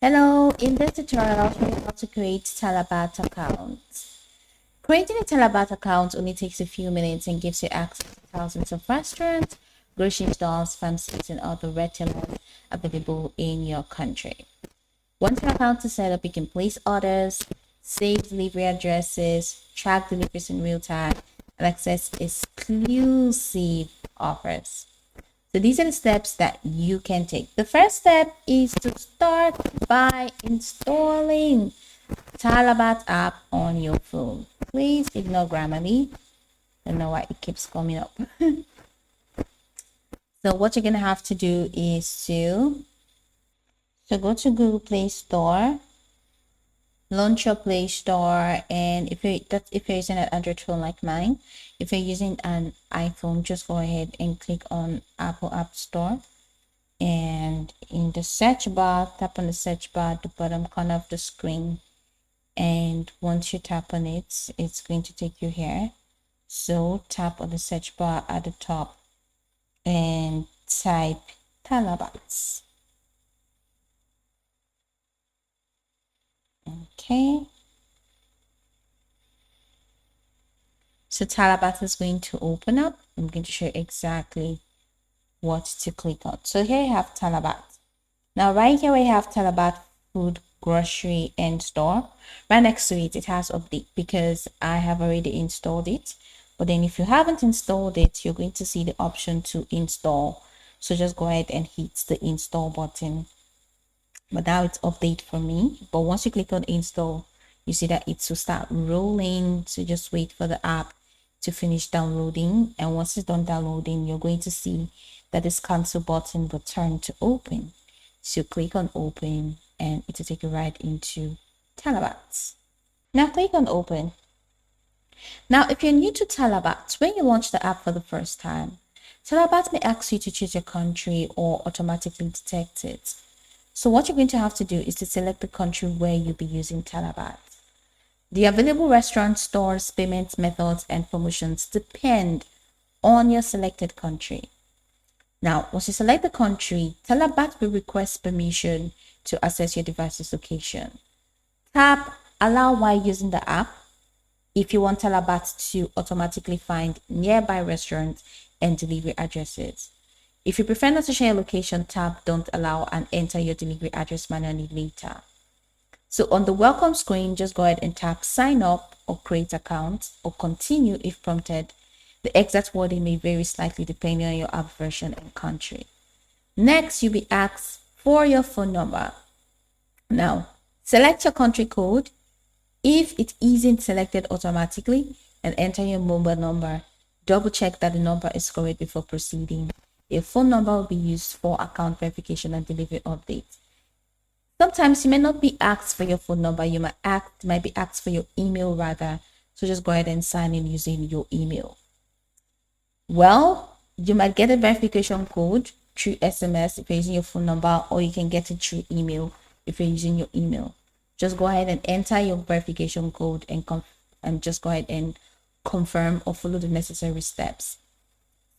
Hello, in this tutorial I'll show you how to create Talabat account. Creating a Talabat account only takes a few minutes and gives you access to thousands of restaurants, grocery stores, pharmacies, and other retailers available in your country. Once your account is set up, you can place orders, save delivery addresses, track deliveries in real time, and access exclusive offers. So these are the steps that you can take. The first step is to start by installing Talabat app on your phone. Please ignore Grammarly. I don't know why it keeps coming up. So what you're gonna have to do is to go to Google Play Store, launch your Play Store, and if you're using an Android phone like mine, if you're using an iPhone, just go ahead and click on Apple App Store. And in the search bar, tap on the search bar at the bottom corner of the screen, and once you tap on it, it's going to take you here. So tap on the search bar at the top and type Talabat. Okay, so Talabat is going to open up. I'm going to show you exactly what to click on. So here you have Talabat. Now right here we have Talabat food, grocery, and store. Right next to it, it has update because I have already installed it. But then if you haven't installed it, you're going to see the option to install. So just go ahead and hit the install button. But now it's update for me. But once you click on install, you see that it will start rolling. So just wait for the app to finish downloading. And once it's done downloading, you're going to see that this cancel button will turn to open. So click on open and it will take you right into Talabat. Now click on open. Now if you're new to Talabat, when you launch the app for the first time, Talabat may ask you to choose your country or automatically detect it. So what you're going to have to do is to select the country where you'll be using Talabat. The available restaurant, stores, payment methods, and promotions depend on your selected country. Now, once you select the country, Talabat will request permission to access your device's location. Tap Allow while using the app if you want Talabat to automatically find nearby restaurants and delivery addresses. If you prefer not to share your location, tap Don't Allow and enter your delivery address manually later. So on the welcome screen, just go ahead and tap Sign Up or Create Account or Continue if prompted. The exact wording may vary slightly depending on your app version and country. Next, you'll be asked for your phone number. Now, select your country code. If it isn't selected automatically, and enter your mobile number. Double check that the number is correct before proceeding. Your phone number will be used for account verification and delivery updates. Sometimes you may not be asked for your phone number. You might be asked for your email rather. So just go ahead and sign in using your email. Well, you might get a verification code through SMS if you're using your phone number, or you can get it through email if you're using your email. Just go ahead and enter your verification code and just go ahead and confirm or follow the necessary steps.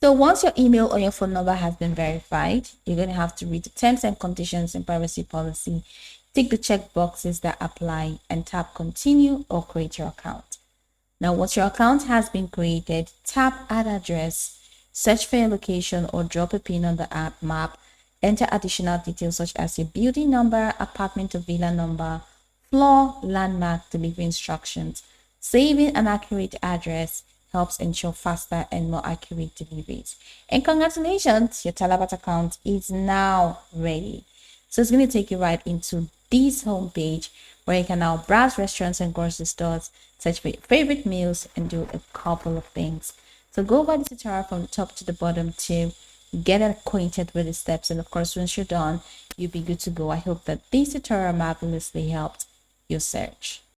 So once your email or your phone number has been verified, you're going to have to read the terms and conditions and privacy policy, tick the check boxes that apply, and tap Continue or Create your account. Now, once your account has been created, tap Add Address, search for your location or drop a pin on the app map, enter additional details such as your building number, apartment or villa number, floor, landmark, delivery instructions. Saving an accurate address helps ensure faster and more accurate deliveries. And congratulations, your Talabat account is now ready. So it's going to take you right into this homepage where you can now browse restaurants and grocery stores, search for your favorite meals, and do a couple of things. So go over the tutorial from the top to the bottom to get acquainted with the steps. And of course, once you're done, you'll be good to go. I hope that this tutorial marvelously helped your search.